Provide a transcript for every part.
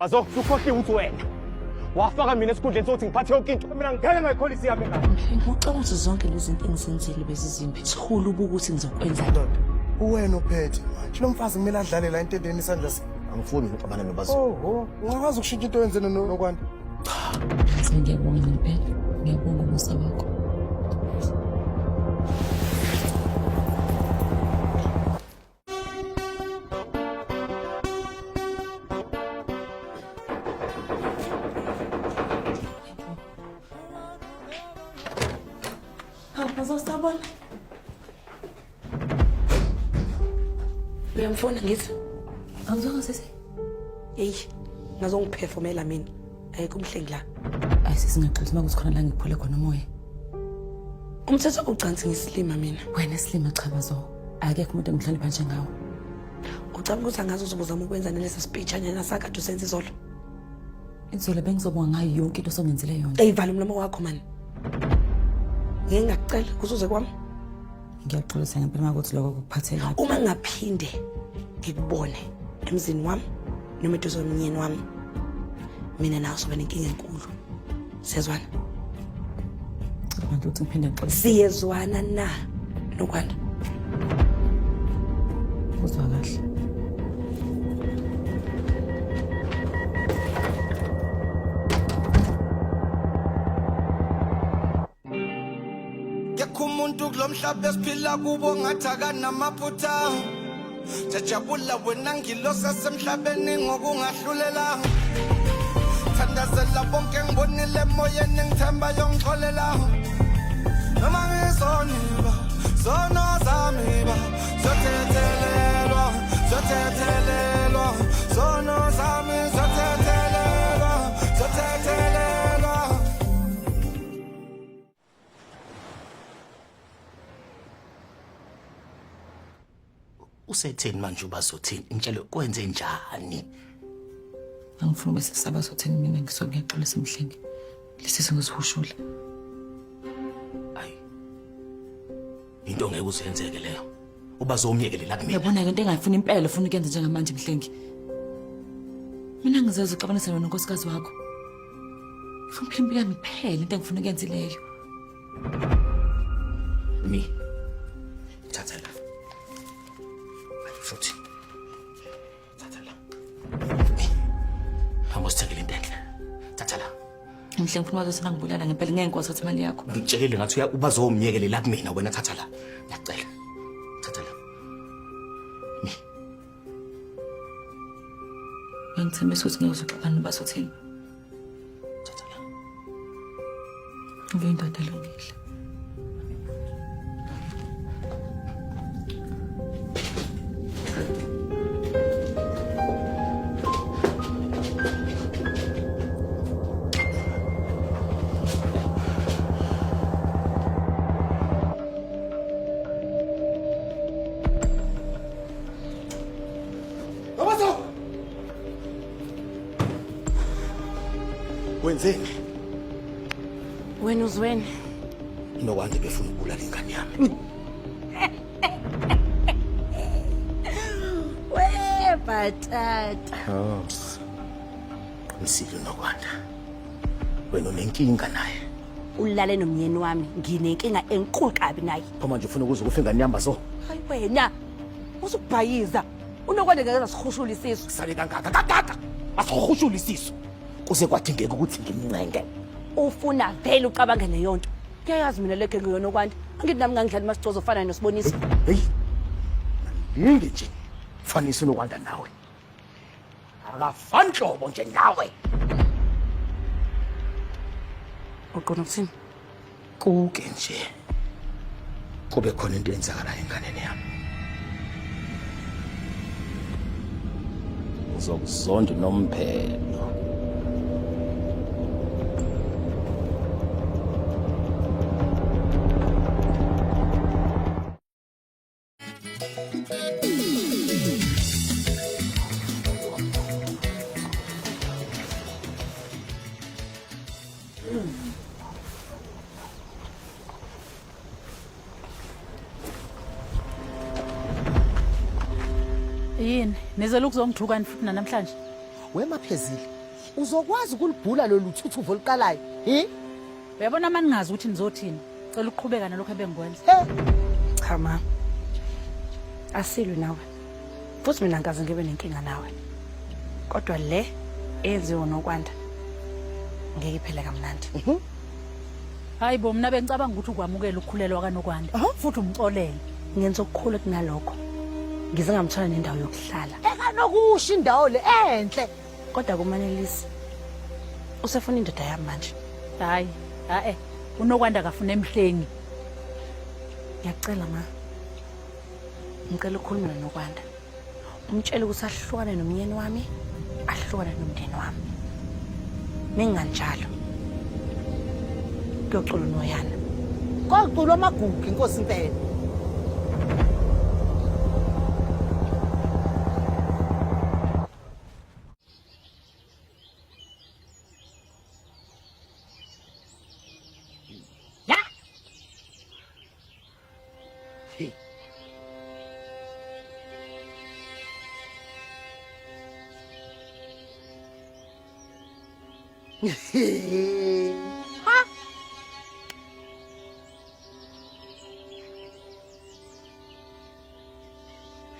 Bazokukhohliwe uthi wena wafaka mina esikhundleni sokuthi ngiphathe yonke into mina ngeke ngayikholisi yami la. Ngicabanga ukuthi zonke lezi zinto engizenzile bezizimbi thula ukuthi ngizokwenza ndoda uwena uphethe manje lo mfazi kumele adlale la entendeni isandla Angifuni ukuxabana nobazo. Ungakwazi ukushintsha into oyenzene nokwanda. Ngiyabonga ngempela ngiyabonga umusa wakho. Bazosabona. Uyamfuna ngithi? Angizonga sisi. Hey, ngazongiphefumela mina. Ayikho umhlengi la. Ayisisingaqedile uma kuthi khona la ngiphule khona umoya. Umthetho ucansi ngisilima mina. Wena silima cha bazo. Akekho umuntu engihlonipha njengawe. Ucabanga ukuthi angazi uzobuzama ukwenza nalesa speech anyana sakade usenza izolo. Izolo bengizobonga ngayo yonke into osongenzile yona. Eyivala umlomo wakho man. Ngeke ngakucela kusuze kwami. Ngiyaxolisa ngempela makuthi lokho kuphathela. Uma ngaphinde ngikubone emzini wami noma eduze nomnyeni wami mina nawe sobe nenkinga enkulu. Siyazwana? Manje uthi ngiphinde ngixolisa. Siyezwana na nokwanda. Uzwa kahle. Umuntu kulomhlaba esiphila kubo ngathaka namaphutha jajabula wena ngilosa semhlabeni ngokungahlulela thandazela bonke ngibonile emoyeni ngithemba yongixolela noma ngisoniba sono zami ba zothethelelwa sono zami zothethelelwa Usetheni manje ubazothini intshelo kwenze njani? Angifuni bese sabazothini mina ngiyaxolisa emhlenge. Lesizo ngisihushula. Hayi. Into ngeke uzenzeke leyo. Ubazomyekelela kumina. Yabona into engayifuni impela ufuna ukuyenza njengamanje emhlenge. Mina ngizazi uxabanisa wena nonkosikazi wakho. Ufuna impilo yami iphele into engifuna ukuyenza leyo. Thatha la. Futhi. Thatha la. Angosithengile into enhle. Thatha la. Mhlenge ufuna bazosana ngibulala ngempela ngeke ngikwazi ukuthi imali yakho. Ngitshekile ngathi ubazomyekelela kumina wena thatha la. Ngiyacela. Thatha la. Ngithembisa ukuthi ngeke uzoxabana nobazothini. Thatha la. Ngiyindoda elungile. Wenzeni? Wena uzweni? Nokwande befuna ukubulala ingane yami. Batata. Qinisile nokwanda. Wena unenkinga naye. Ulale nomnyeni wami nginenkinga enkulu kabi naye. Manje ufuna ukuze ingane yami bazo. Hayi wena. Usukubhayiza. Unokwande ngeke asihushula isisu. Sale kangaka kakaka. Asihushula isisu. Kuze kwadingeka ukuthi ngimncenge. Ufuna vele uqabanga neyonto. Kuyayazi mina lekhe ngiyona okwanda. Angithi nami ngangidlala imasitozo ofana nosibonisi. Hey. Yingi nje. Fanisa unokwanda nawe. Akafani hlobo nje nawe. Uqona ukuthini? Kuke nje. Kube khona into eyenzakalayo enganeni yami. Uzokuzonda nomphelo. Yini, nizela ukuzongithuka futhi namhlanje? Wemaphezile. Uzokwazi ukulibhula lolu thuthuvo oluqalayo. Uyabona manje ningazi ukuthi nizothini. Cela ukuqhubeka nalokho ebengikwenza. Cha ma. Asilwe nawe. Futhi mina ngikaze ngibe nenkinga nawe. Kodwa le eyenziwe nokwanda ngeke iphele kamnandi. Hayi bo mina bengicabanga ukuthi ukwamukela ukukhulelwa kanokwanda. Futhi umxolele. Ngenza okukhulu kunalokho. Ngize ngamthola nendawo yokuhlala. Ekanokusho indawo le enhle. Kodwa kumanelisi. Usefuna indoda yami manje. Hayi, unokwanda kafuna emhlengi. Ngiyacela ma. Ngicela ukukhuluma nokwanda. Umtshele ukuthi ahlukane nomyeni wami, ahlukane nomndeni wami. Minganjalo. Kuyoxolo noyana. Koculo amagugu inkosi impela. Ha?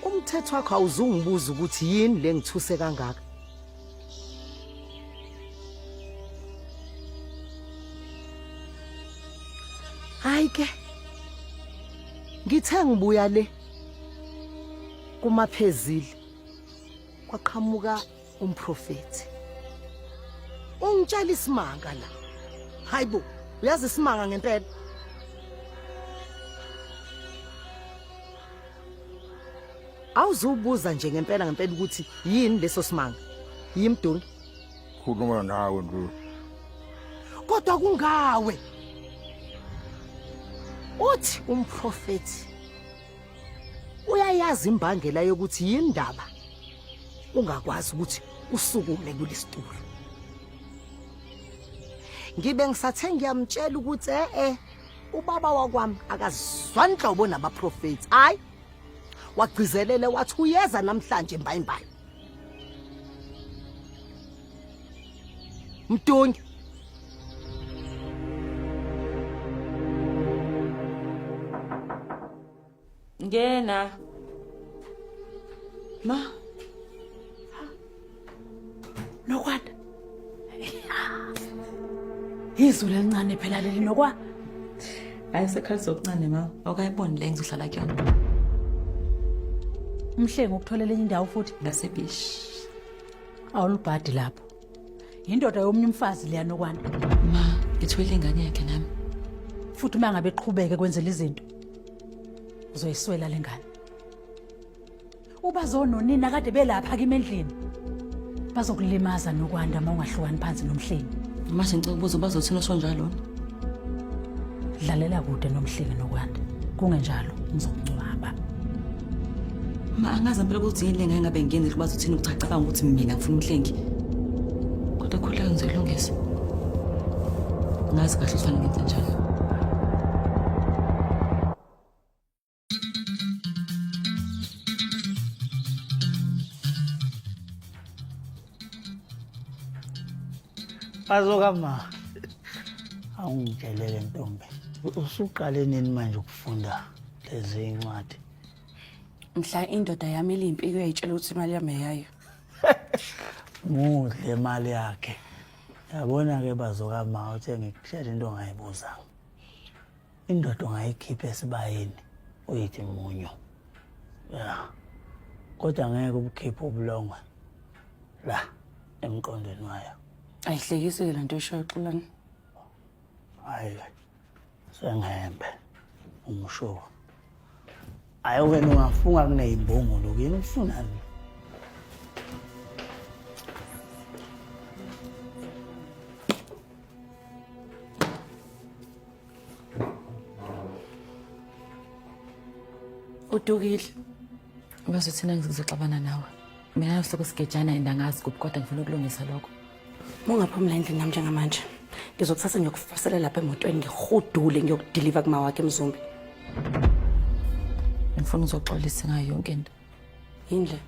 Umthetho wakho awuzungibuza ukuthi yini le ngithuse kangaka. Hayi ke. Ngithe ngibuya le kumaphezile. Kwaqhamuka umprofeti. Ungitshela isimanga la. Hayibo, uyazi isimanga ngempela? Awuzubuza nje ngempela ukuthi yini leso simanga? Yimduni. Khuluma nawe nje. Kodwa kungawe. Uthi umprofeti uyayazi imbangela yokuthi yini ndaba ungakwazi ukuthi usukume kulesitulo. Ngibe ngisathe ngiyamtshela ukuthi ubaba wakwami akazizwa inhlobo nabaprofeti. Hayi. Wagcizelele wathi uyeza namhlanje mbayimbayi. Mdungi. Ngena. Ma. Nokwanda. Izulu elincane phela leli nokwa. Hayi sekhali sokuncane ma. Awukayiboni le ngizohlala kuyona. Umhlengi ukutholela enye indawo futhi ngasebishi. Awulibhadi lapho. Indoda yomunye umfazi leya nokwanda. Ma, ngithwele ingane yakhe nami. Futhi uma ngabe eqhubeke kwenzela izinto uzoyiswela lengane. Ubazononina kade belapha kimendlini. Bazokulimaza nokwanda uma ungahlukani phansi nomhlengi. Manje ngicela ukubuza bazothina sonjalo. Dlalela kude nomhlengi nokwanda. Kungenjalo ngizokungcwaba. Ma angazi impela ukuthi yini lengaye ngabe ngiyenzile kuba uthini ukucacabanga ukuthi mina ngifuna umhlengi. Kodwa khuleka ngizolungisa. Ngazi kahle ufana ngenze njalo. Bazokama. Awungitshelele ntombi. Usuqale nini manje ukufunda lezi incwadi? Mhla indoda yami elimpiko uyayitshela ukuthi imali yami eyayo. Muhle imali yakhe. Yabona ke bazokama uthe ngikushela into ongayibuza. Indoda ongayikhipha esibayeni uyithi munyo. Ya. Kodwa ngeke ubukhiphe ubulongwe la emqondweni wayo. Ayihlekise le nto eshoyo xulani. Hayi. Sengembe. Umsho. Ayo wena ungafunga kuneyimbongo lokuyena ufunani? Udukile. Bazothina ngizoxabana nawe. Mina sokusigejana indangazi kodwa ngifuna ukulungisa lokho. Mungaphumla endlini nami njengamanje. Ngizokuthatha ngiyokufasela lapha emotweni ngihudule ngiyokudeliver kuma wakhe eMzumbi. Ngifuna uzoxolisa ngayo yonke into. Yindle.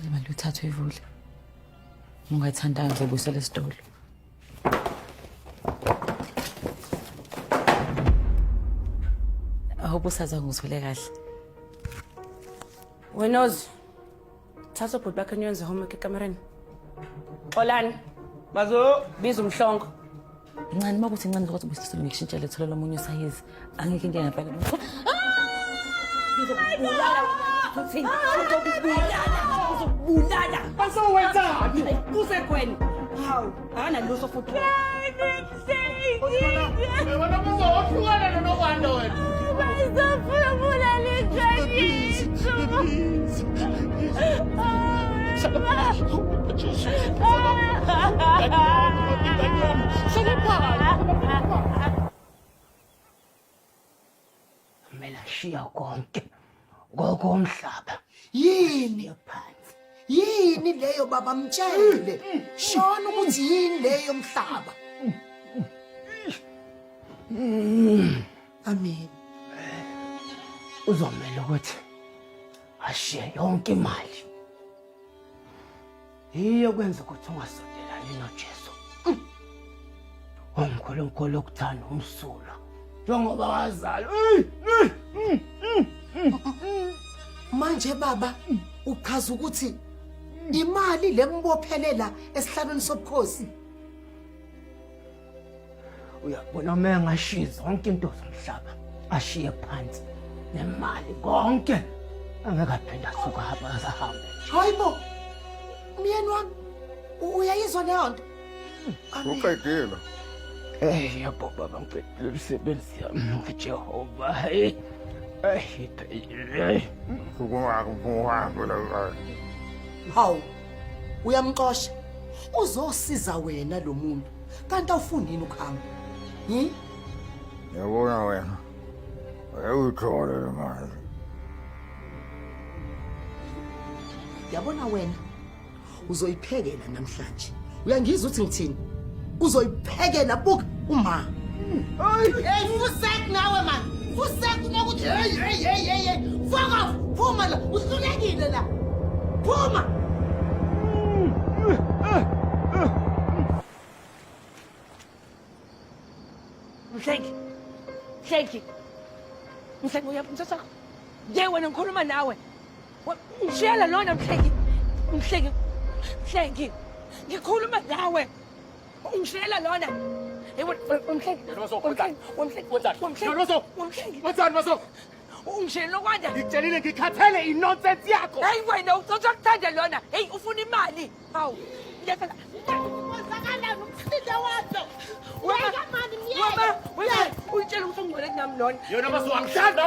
Imali uthathwe ivule. Ungayithandanga ngizobuyisela esitolo. Ahope usaza ngizwele kahle. Wenozi. Thatha ubhuti bakhe niyenze homework ekamereni. Xolani. Bazo biza umhlongo. Incane makuthi incane ukuthi ubusisile ngikushintsha lethola lomunye usayizi. Angeke ngeke ngempela. Uzobulala. Basowenzani? Kusekhweni. Hawu, ana luso futhi. Wena muzohlukana nokwanda wena. Mina shiya konke ngokomhlaba. Yini phansi? Yini leyo baba mtshele? Shona ukuthi yini leyo mhlaba? Amen. Uzomela ukuthi ashiye yonke imali. Iyo kwenza ukuthi ungasondelani noJesu. UNkulunkulu okuthanda umsulo. Njengoba wazala. Manje baba uchaza ukuthi imali lembophelela esihlalweni sobukhosi. Uyabona uma ngashiya zonke into zomhlaba ashiye phansi nemali konke angeke aphinda asuka ahambe. Hayibo. Myeni wami uyayizwa leyo nto? Uqedile. Yabo baba ngicela umsebenzi yami ngoJehova. Hawu. Uyamxosha. Uzosiza wena lo muntu. Kanti awufundini ukuhamba. Yabona wena. Ayuthole le mali. Yabona wena. Uzoyiphekela namhlanje. Uyangizwa uthi ngithini? Uzoyiphekela buka uma. Hey fusek nawe man. Fusek nokuthi hey. Fuck off. Phuma la. Uhlulekile la. Phuma. Mhlengi. Mhlengi uyaphuthisa. Je wena ngikhuluma nawe. Ngishela lona Mhlengi. Mhlengi. Ngikhuluma nawe. Ungishela lona. Hey Mhlengi. Ungishela lokwanda. Ngikutshelile ngikhathele inonsense yakho. Hey wena uzokuthanda lona. Hey ufuna imali. Hawu. Ngiyafela. Wenzakala nomsindo wakho. Wena uyitshela ukuthi ungibone nami lona. Yona baso angishanda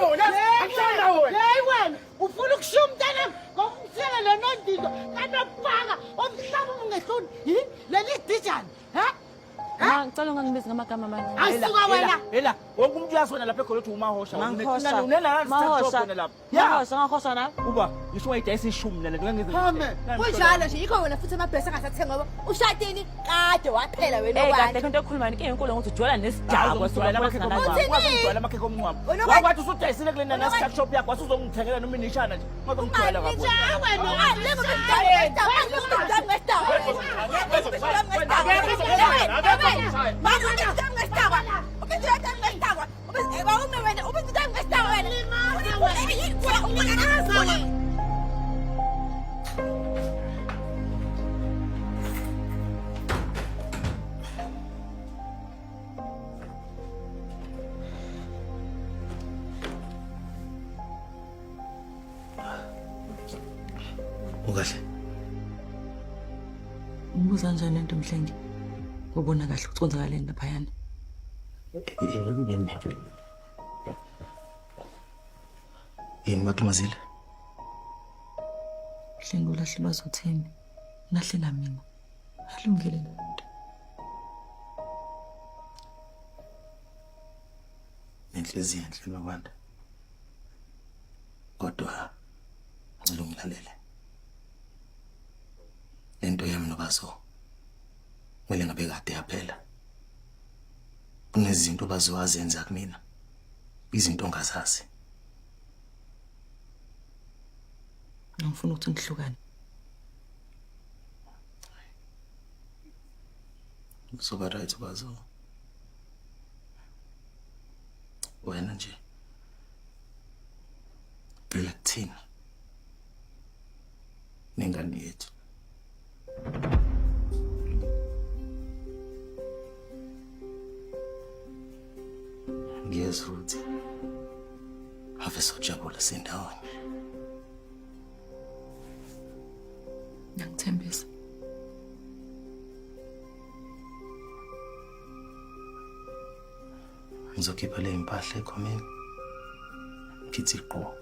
wona. Hey wena, ufuna ukushiya umntana ngokumthela lo nondindo kanopaka omhlaba ungehloni. Leli dijani, ha? Ma ngicela ungangibizi ngamagama manje. Asuka wena. Hela, wonke umuntu uyasona lapha eGoloti umahosha. Mahosha. Mahosha lapha. Ya. Ngahosha na. Uba, ngisho wayidayisa ishumi nale ngeke Hame. Kunjalo nje yikho wena futhi amabhesi angasathengwa ngoba ushadini kade waphela wena Kade okwani. into ekhuluma inkinga enkulu ukuthi ujwayela nesidakwa Wena Uthini? amakhekhe omncwabo. Wena Wakwathi usudayisile kule nana stock shop yakho wasuzongithengela noma inishana nje. Ngoba ngijwayela kakhulu. Ukahle. Ubuza kanjani lento Mhlengi? Ubona kahle ukuthi kwenzakaleni laphayana. Yini mathumazile? Mhlengi ulahle bazothini. Lahlela mina. Alungile lento. Nenhliziyo enhle nokwanda. Kodwa ngilungilalele. Lento yami nobazo. Kumele ngabe kade yaphela. Kunezinto bazowazenza kumina. Izinto ongazazi. Ngifuna ukuthi ngihlukane. Kuzoba right bazo. Wena nje. Phela kuthina. Nengane yethu. Ngiyezwa ukuthi ave sojabula sindawonye. Ngiyangithembisa. Ngizokhipha le impahla ekhomeni. Ngithi qo.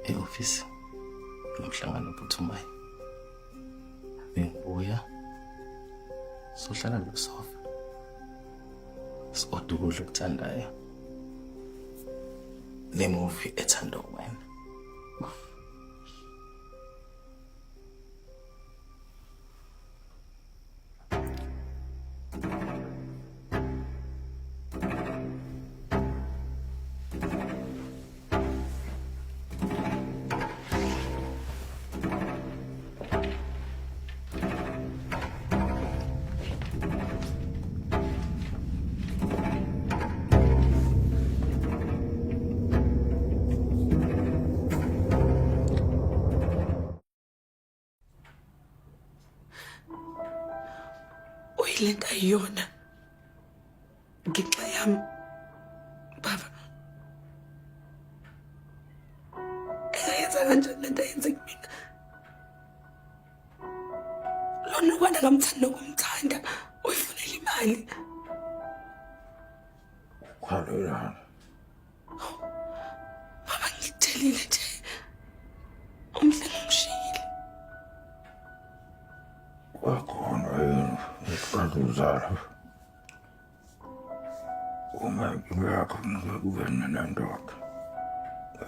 E-office. Nomhlangano ophuthumayo. Bengibuya. Sohlala lo sofa. Sikodwa ukudla okuthandayo. Le movie ethanda wena. Uyilento ayiyona. Ngenxa yami. Baba. Eyenza kanjani lento ayenze kumina? Lona kwanda ngamthanda nokumthanda. Uyifunela imali. Khalelana. Baba ngithelile nje. Umhle ngimshiyile. Wakhona yini iqaluzala. Uma ngiyakho ngikube nendoda.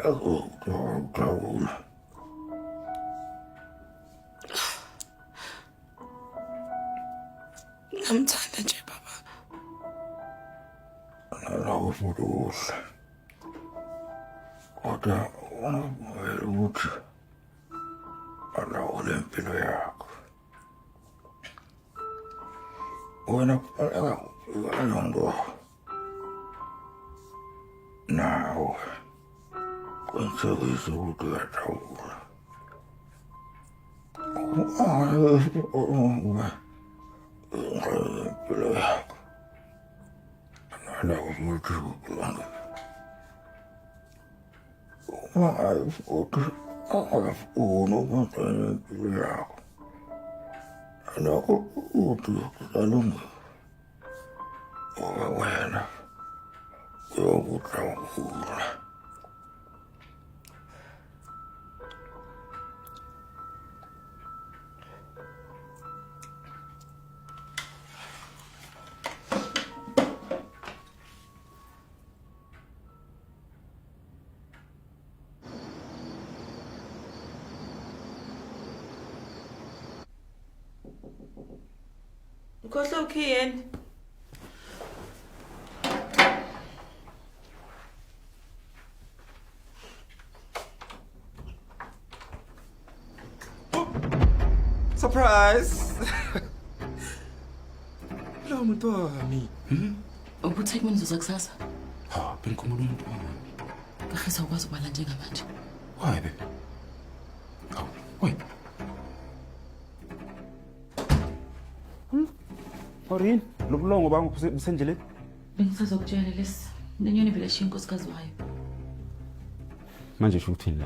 Akukho. Ngamthanda nje baba. Nalawo futhi kuhle. Kodwa ungavumeli ukuthi alawo lempilo yakho. Wena kufanele nawe qinisekisa ukuthi uyajabula. Impilo yakho nalawo futhi kulanga. Futhi angafuni ukwenza impilo yakho. Alakho uthi alunga. Wena uyokudlawula. Ukhohle ukhiyeni. Surprise! Lo muntu wami. Ubuthe kumini zozakusasa. Ha, bengikhumula umuntu wami. Ngahisa ukwazi ukubala njengamanje. Why baby? Oh, wait. Orin, lo bulongo bami busendleleni. Bengisazokutshela lesi. Nenyoni vele ashiya inkosikazi wayo. Manje sho ukuthini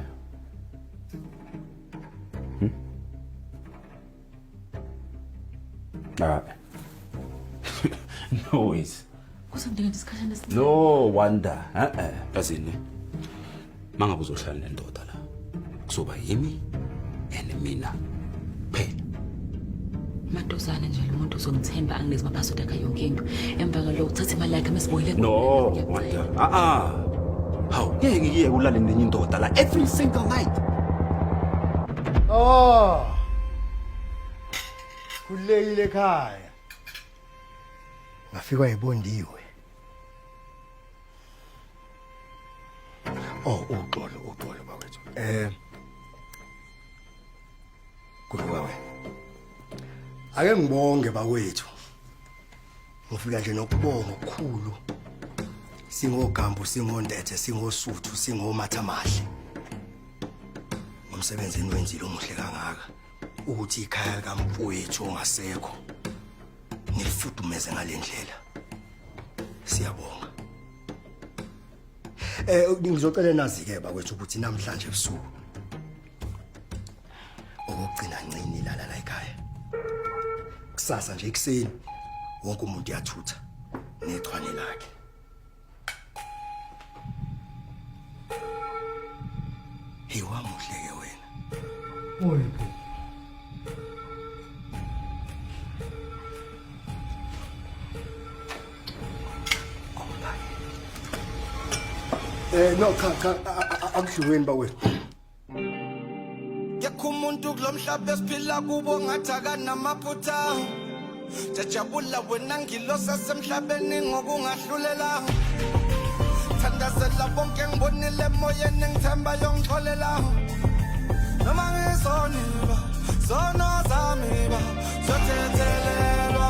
la? No ways. Kusandinga discussion lesi. No wonder. Yazini. Mangabe uzohlala nendoda la. Kuzoba yimi and mina. Phela. Madozana nje lo muntu uzongithemba anginezi maphasword akhe yonke into. Emva kwalokho uthatha imali yakhe mesibuyile. No, wonder. How? Ngeke ngiye ulale nenye indoda la every single night. Oh. Kulekile ekhaya. Ngafika yibondiwe. Oh, uxolo bawethu. Kuba wena. Ake ngibonge bakwethu ngifika nje nokubonga okukhulu singogambu singondethe singosuthu singomathamahle umsebenzi enwenzile omuhle kangaka ukuthi ikhaya kaMfowethu ongasekho nilifudumeze ngalendlela siyabonga ngizocela nazi ke bakwethu ukuthi namhlanje ebusuku okugcina ncini la ekhaya kusasa nje ekseni wonke umuntu uyathutha nechwane lakhe hiwa muhleke wena oyiphi no cha akudliweni bakwethu yakho umuntu kulomhlaba esiphila kubo ngathi akanamaphutha jajabula wena ngilosa semhlabeni ngokungahlulela thandazela bonke ngibonile emoyeni ngithemba yongixolela noma ngisoniba sono zami ba zothethelelwa